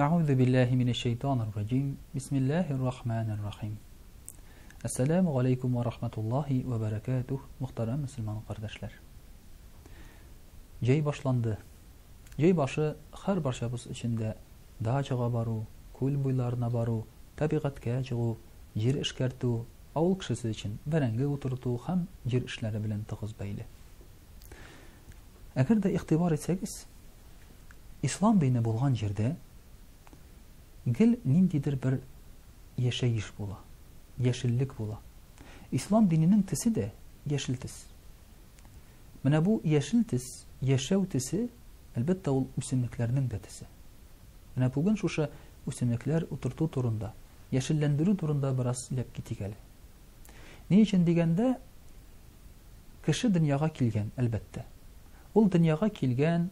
أعوذ بالله من الشيطان الرجيم بسم الله الرحمن الرحيم Assalamu alaikum wa rahmatullahi wa barakatuh. Muhtaram Müslüman kardeşler. Jey başlandı. Jey başı her barşabız içinde dağçağa baru, kul boylarına baru, tabiatga çıgı, jir işkertu, avul kişisi için berenge oturtu hem jir işleri bilen tığız beyli. Eğer de ihtibar etseniz, İslam dini bulgan jerde gel nindidir bir yaşayış bula. Yeşillik bula. İslam dininin tisi de yeşil tis. Mene bu yeşil tis, yaşav tisi elbette ol üsimliklerinin de tisi. Mene bugün şuşa üsimlikler oturtu turunda, yeşillendiri turunda biraz lep gitikeli. Ne için digende kişi dünyaya kilgen elbette. Ol dünyaya kilgen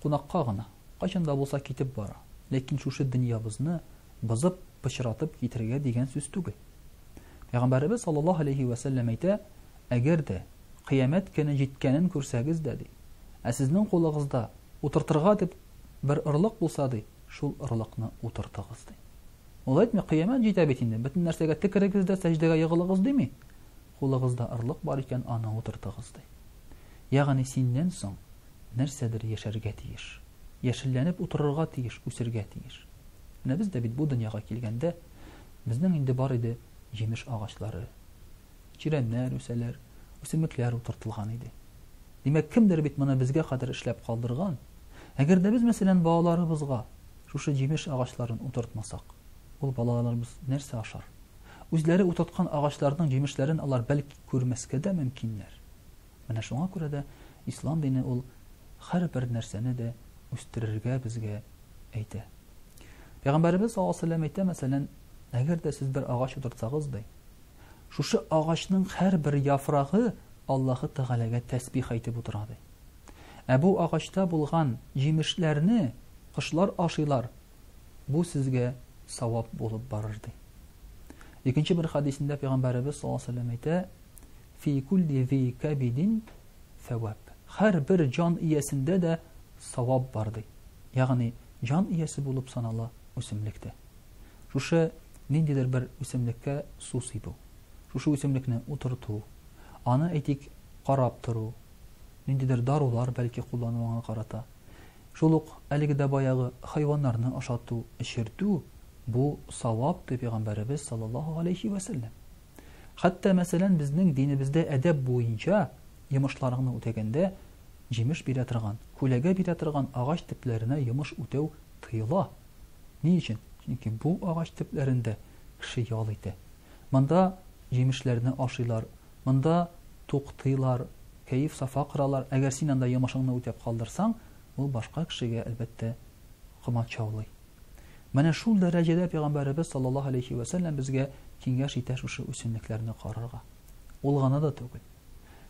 kunakka gına. Kaçında bolsa kitip bara. Lekin şuşa dünyabızını bızıp pışıratıp gitirge digen söz tügü. Peygamberimiz sallallahu aleyhi ve sellem ayta, eğer de kıyamet günü jitkenin körsegiz dedi. Sizning qo'lingizda o'tirtirga deb bir irliq bo'lsa-di, şul irliqni o'tirtig'iz dedi. Ol aytmay qiyomat jita betinde, bütün narsaga tikirigizda sajdaga yig'iling'iz demi? Qo'lingizda irliq bor ekan, ana o'tirtig'iz dedi. Ya'ni sendan so'ng narsadir yasharga tiyish, yashillanib o'tirarga tiyish, o'sirga tiyish. Mana biz de bu dunyoga kelganda bizning endi bor edi yemiş ağaçları, çirenler, öseler, ösümlükler oturtulgan idi. Demek kimdir bit bunu bizge kadar işlep kaldırgan? Eğer de biz mesela bağlarımızga şu yemiş ağaçların oturtmasak, ol balalarımız nerse aşar? Özleri oturtkan ağaçlardan yemişlerin alar belki görmeske de mümkünler. Mana şuna göre de İslam dini ol her bir nerseni de üstürürge bizge eyte. Peygamberimiz sallallahu aleyhi ve sellem eyte mesela eğer de siz bir ağaç oturtsanız da, şu ağaçның her bir yaprağı Allah'ı Teala'ga tesbih aytıp oturады. Bu ağaçta bulgan yemişlerini kışlar aşılar. Bu sizge savap bulup barırdı. İkinci bir hadisinde Peygamberimiz sallallahu aleyhi ve sellem ayta, fi kulli zi kabidin sevap. Her bir can iyesinde de savap vardı. Yani can iyesi bulup sanala üsimlikte. Şu nindidir bir üsimlikке susi bu. Şu üsimlikni oturtu, ana etik qarab turu, nindidir darular belki kullanılana karata. Şuluk eligide bayağı hayvanlarını aşattu, işirtu, bu savap de Peygamberimiz sallallahu aleyhi ve sellem. Hatta mesela bizning dinimizde edeb boyunca yımışlarını ötegende yemiş birettirgan, kulega birettirgan ağaç tiplerine yemiş ötev tıyıla. Niçin? Çünkü bu ağaç tiplerinde kişi yalıydı. Manda yemişlerini aşılar, manda toqtıylar, keyif safa qıralar. Eğer sen anda yemişini ötep kaldırsan, o başka kişiye elbette kıymat çavlay. Mana şu derecede Peygamberimiz sallallahu aleyhi ve sellem bizge kengaş iter şu üsimliklerini qararga. Olgana da tugul.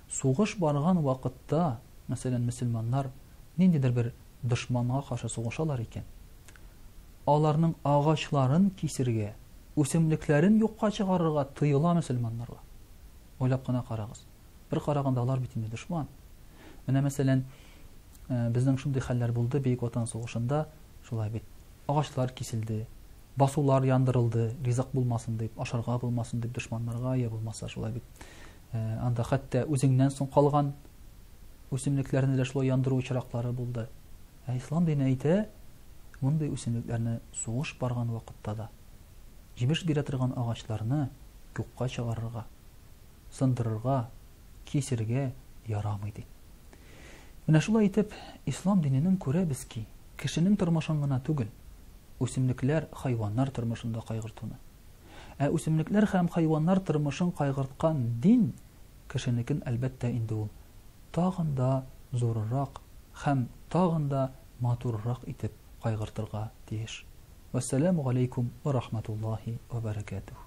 Soğuş bargan vakitte mesela Müslümanlar nindidir bir düşmanlığa karşı soğuşalar iken, alarının ağaçların kesirge, üsimliklerin yokka çıkarırga tıyıla Müslümanlarga. Oylap qana qaragız. Bir qaraganda alar bitinde düşman. Mene mesela bizden şunday haller buldu Beyik Vatan Soğuşunda, şulay bit. Ağaçlar kesildi, basular yandırıldı, rizak bulmasın deyip, aşarga bulmasın deyip düşmanlarga ya bulmasa şulay bit. Anda hatta özünden son kalgan üsimliklerini de şulay yandırı uçurakları buldu. İslam dini eyte, bunday üsimliklerini soğuş bargan vakitte da yemiş birettirgan ağaçlarını yokka çıkarırga, sındırırga, kesirge yaramaydı. Mene şulay etip İslam dininin köre biz ki kişinin turmuşuna tugul, üsimlikler hayvanlar turmuşunda kaygırtını. Üsimlikler hem hayvanlar turmuşun kaygırtkan din kişinikin elbette indi ol. Tağın da zorurrak hem tağın da matururrak etip kaygırtırga deyiş. Vesselamu aleykum ve rahmetullahi ve berekatuhu.